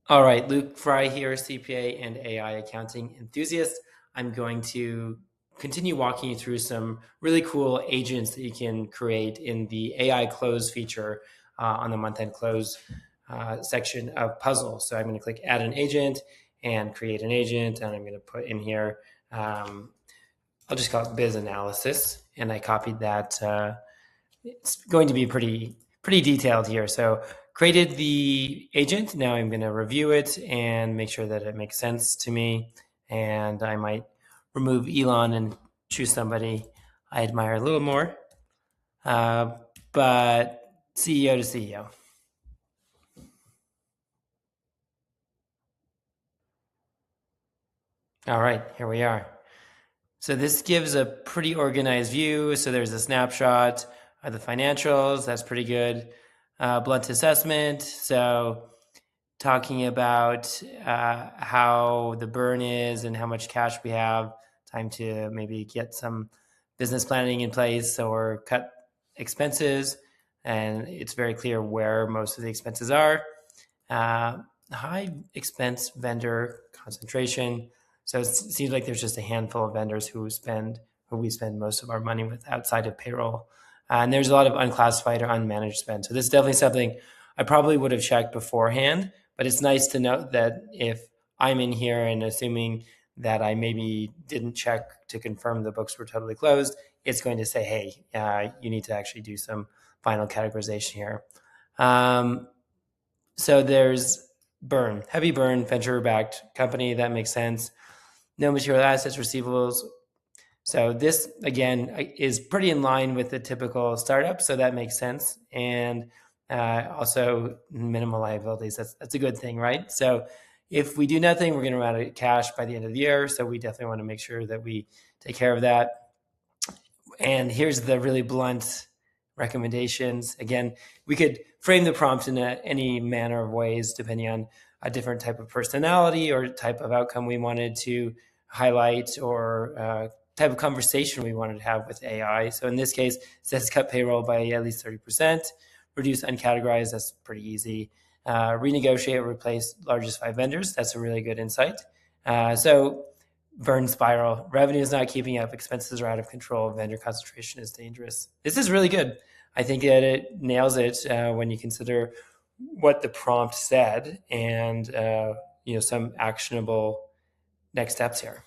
All right, Luke Frye here, CPA and AI accounting enthusiast. I'm going to continue walking you through some really cool agents that you can create in the AI close feature on the month-end close section of Puzzle. So I'm going to click Add an Agent and create an agent, and I'm going to put in here, I'll just call it Biz Analysis, and I copied that. It's going to be pretty detailed here. So created the agent. Now I'm going to review it and make sure that it makes sense to me. And I might remove Elon and choose somebody I admire a little more. But CEO to CEO. All right, here we are. So this gives a pretty organized view. So there's a snapshot of the financials. That's pretty good. Blunt assessment. So talking about how the burn is and how much cash we have, time to maybe get some business planning in place or cut expenses. And it's very clear where most of the expenses are. High expense vendor concentration. So it seems like there's just a handful of vendors who we spend most of our money with outside of payroll. And there's a lot of unclassified or unmanaged spend. So this is definitely something I probably would have checked beforehand, but it's nice to note that if I'm in here and assuming that I maybe didn't check to confirm the books were totally closed, it's going to say, hey, you need to actually do some final categorization here. So there's burn, heavy burn, venture-backed company. That makes sense. No material assets, receivables. So this, again, is pretty in line with the typical startup. So that makes sense. And also minimal liabilities. That's a good thing, right? So if we do nothing, we're going to run out of cash by the end of the year. So we definitely want to make sure that we take care of that. And here's the really blunt recommendations. Again, we could frame the prompt in any manner of ways, depending on a different type of personality or type of outcome we wanted to highlight or type of conversation we wanted to have with AI. So in this case, it says cut payroll by at least 30%, reduce uncategorized, that's pretty easy. Renegotiate or replace largest 5 vendors, that's a really good insight. So burn spiral, revenue is not keeping up, expenses are out of control, vendor concentration is dangerous. This is really good. I think that it nails it when you consider what the prompt said and some actionable next steps here.